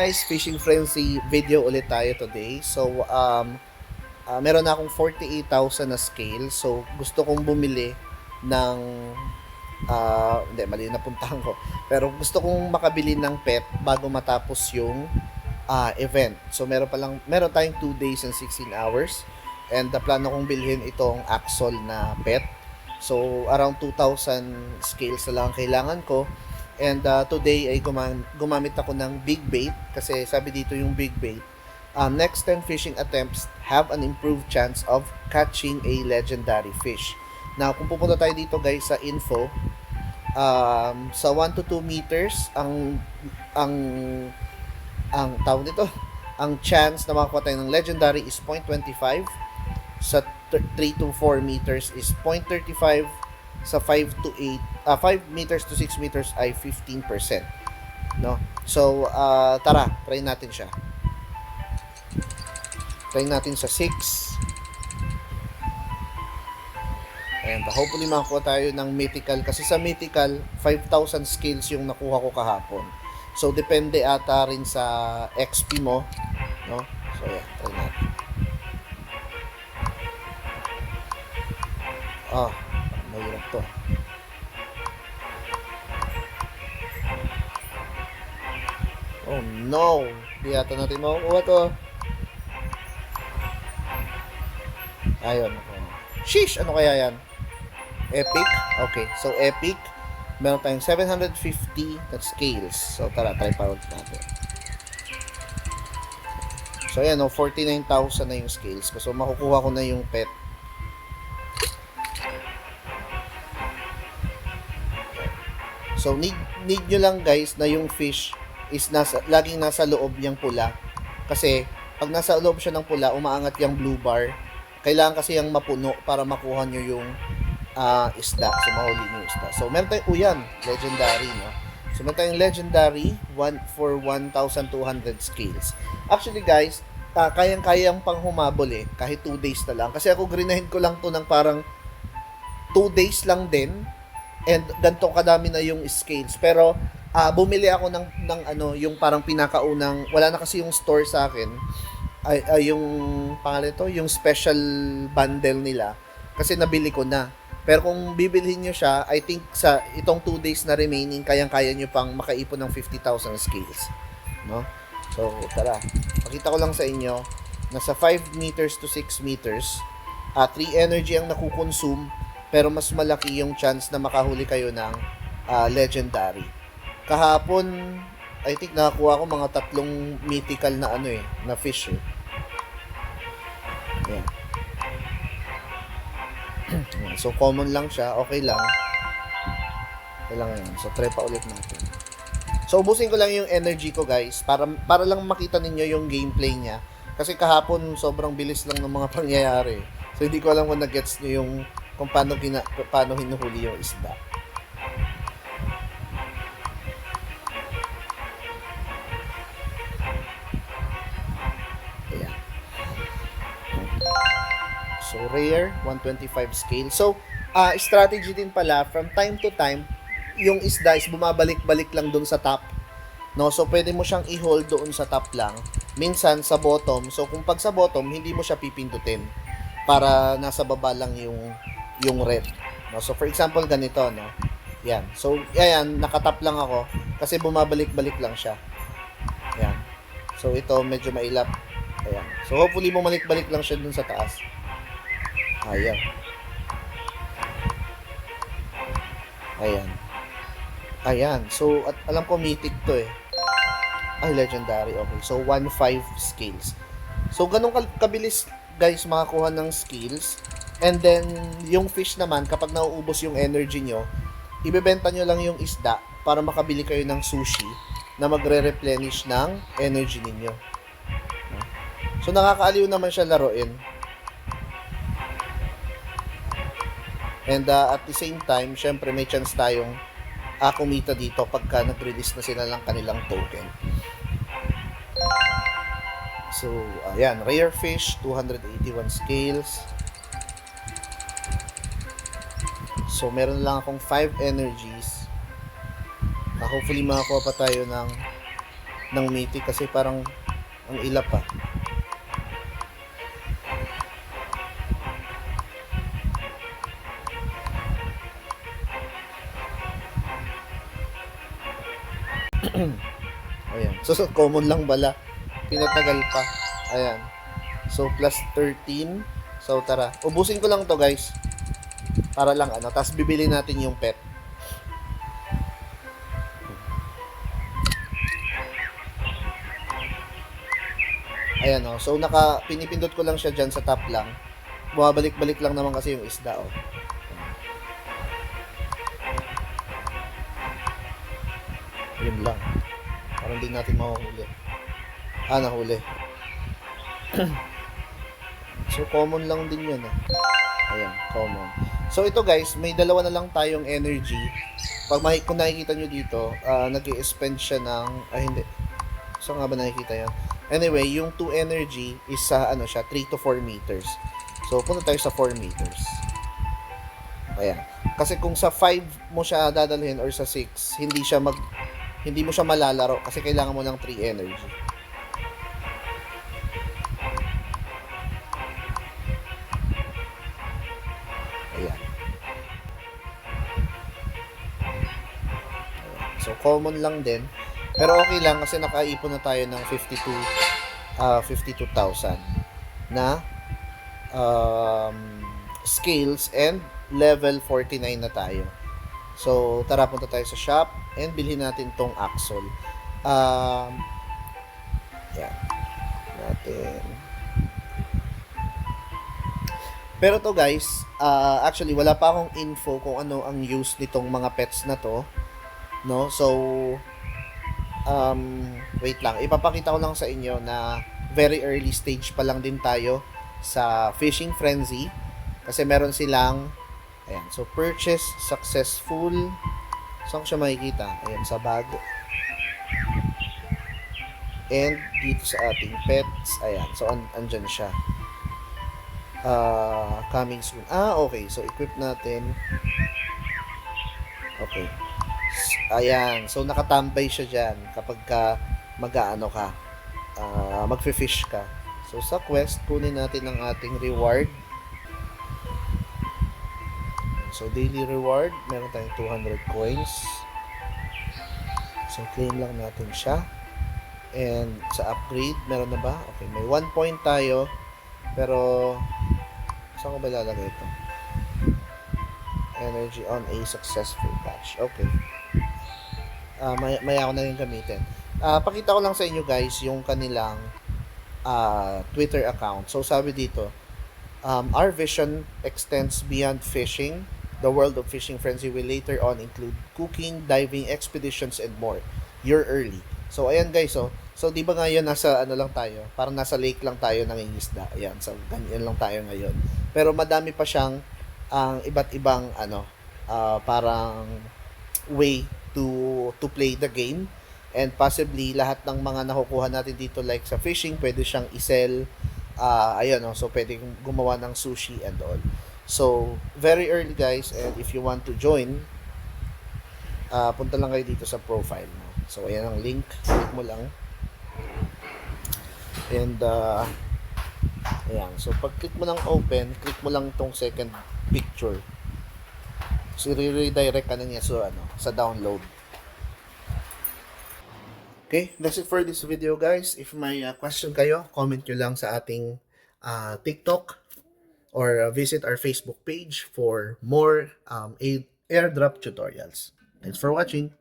Guys, Fishing Frenzy video ulit tayo today. So, meron na akong 48,000 na scale. So, gusto kong bumili ng, hindi, mali na puntahan ko. Pero gusto kong makabili ng pet bago matapos yung event. So, meron tayong 2 days and 16 hours. And plano kong bilhin itong Axol na pet. So, around 2,000 scales na lang ang kailangan ko. And today ay gumamit ako ng big bait kasi sabi dito yung big bait. Next 10 fishing attempts have an improved chance of catching a legendary fish. Now, kung pupunta tayo dito guys sa info, sa 1 to 2 meters ang tawag dito, ang chance na makakuha tayo ng legendary is 0.25. Sa 3 to 4 meters is 0.35. Sa 5 to 8, 5 meters to 6 meters ay 15%. No? So, tara, try natin siya. Try natin sa 6. And hopefully makakuha tayo ng mythical. Kasi sa mythical, 5,000 skills yung nakuha ko kahapon. So, depende ata rin sa XP mo. No? So, yeah, try natin. Mahirap to. Oh no! Di yata natin makukuha to. Ayun. Sheesh! Ano kaya yan? Epic? Okay. So, epic. Meron tayong 750 na scales. So, tara, try pa ulit natin. So, ayan, 49,000 na yung scales ko. So, makukuha ko na yung pet. So, need nyo lang guys na yung fish is laging nasa loob niyang pula. Kasi, pag nasa loob siya ng pula, umaangat yung blue bar. Kailangan kasi yung mapuno para makuha nyo yung isda. So, mahuli nyo yung isda. So, meron tayong uyan, legendary, no? So, meron tayong legendary for 1,200 scales. Actually, guys, kayang-kayang pang humabol eh. Kahit 2 days na lang. Kasi ako, grinahin ko lang to ng parang 2 days lang din. And ganito kadami na yung scales. Pero bumili ako ng ano, yung parang pinakaunang, wala na kasi yung store sa akin. Ay yung pangalan ito, yung special bundle nila. Kasi nabili ko na. Pero kung bibilhin nyo siya, I think sa itong 2 days na remaining, kayang-kaya nyo pang makaipon ng 50,000 scales. No? So, tara. Pakita ko lang sa inyo, nasa 5 meters to 6 meters, 3 energy ang nakukonsume, pero mas malaki yung chance na makahuli kayo ng legendary. Kahapon, I think nakakuha ko mga 3 mythical na ano na fish eh. Ayan. So, common lang siya. Okay lang. Okay lang yan. So, try pa ulit natin. So, ubusin ko lang yung energy ko guys para lang makita ninyo yung gameplay niya. Kasi kahapon, sobrang bilis lang ng mga pangyayari. So, hindi ko alam kung nag-gets nyo yung kung paano hinuhuli yung isda. Ayan. So, rare, 125 scale. So, strategy din pala, from time to time, yung isda is bumabalik-balik lang doon sa top. No? So, pwede mo siyang i-hold doon sa top lang. Minsan, sa bottom. So, kung pag sa bottom, hindi mo siya pipindutin para nasa baba lang yung red. No? So, for example, ganito, no? Yan. So, ayan, nakatap lang ako kasi bumabalik-balik lang siya. Yan. So, ito, medyo mailap. Ayan. So, hopefully, bumalik-balik lang siya dun sa taas. Ayan. Ayan. Ayan. So, at alam ko, mythic to eh. Ay, legendary. Okay. So, 1.5 scales. So, ganun kabilis, guys, makakuha ng skills. And then, yung fish naman, kapag nauubos yung energy nyo, ibebenta nyo lang yung isda para makabili kayo ng sushi na magre-replenish ng energy ninyo. So, nakakaaliw naman siya laruin. And at the same time, syempre may chance tayong kumita dito pagka nag-release na sila ng kanilang token. So, ayan, rare fish, 281 scales. So, meron lang akong 5 energies. Hopefully, makakuha pa tayo ng ng Mythic kasi parang ang ilap pa. Ayan. So, common lang bala. Pinatagal pa. Ayan. So, plus 13. So, tara. Ubusin ko lang to guys. Para lang ano. Tapos, bibili natin yung pet. Ayan o. So, pinipindot ko lang siya dyan sa top lang. Bumabalik-balik lang naman kasi yung isda o. Yun lang. Parang hindi natin mahuhuli. Nahuli. So, common lang din yun ah. Ayan, common. So, ito guys, may dalawa na lang tayong energy. Kung nakikita nyo dito, nag-i-spend siya ng, hindi. So, nga ba nakikita yan? Anyway, yung 2 energy is sa, 3 to 4 meters. So, punta tayo sa 4 meters. Ayan. Kasi kung sa 5 mo siya dadalhin or sa 6, hindi mo siya malalaro kasi kailangan mo ng 3 energy. Ayan. So, common lang din. Pero okay lang kasi nakaipon na tayo ng 52,000 na scales and level 49 na tayo. So, tara punta tayo sa shop and bilhin natin tong axle. Yan. Natin. Pero to guys, actually wala pa akong info kung ano ang use nitong mga pets na to, no? So wait lang, ipapakita ko lang sa inyo na very early stage pa lang din tayo sa Fishing Frenzy kasi meron silang ayan, so purchase successful. Saan ko siya makikita? Ayan, sa bag. And dito sa ating pets, ayan, so andyan siya. Coming soon. Okay. So, equip natin. Okay. Ayan. So, nakatambay siya dyan kapag mag-aano ka. Magfi-fish ka. So, sa quest, kunin natin ang ating reward. So, daily reward. Meron tayong 200 coins. So, claim lang natin siya. And, sa upgrade, meron na ba? Okay. May 1 point tayo. Pero, saan ko ba lalagay ito? Energy on a successful batch. Okay. Maya ako na yung gamitin. Pakita ko lang sa inyo guys yung kanilang Twitter account. So, sabi dito, our vision extends beyond fishing. The world of Fishing Frenzy will later on include cooking, diving, expeditions, and more. You're early. So, ayan guys, So, di ba ngayon nasa ano lang tayo? Parang nasa lake lang tayo nangingisda. Ayan, so ganyan lang tayo ngayon. Pero madami pa siyang iba't ibang parang way to play the game. And possibly lahat ng mga nakukuha natin dito like sa fishing, pwede siyang i-sell. Ayun, so pwede gumawa ng sushi and all. So, very early guys, and if you want to join, punta lang kayo dito sa profile mo. So, ayan ang link. Click mo lang. And ayan, so pag click mo ng open, click mo lang tong second picture. So redirect ka na niya sa download. Okay, that's it for this video guys. If may question kayo, comment nyo lang sa ating TikTok or visit our Facebook page for more airdrop tutorials. Thanks for watching.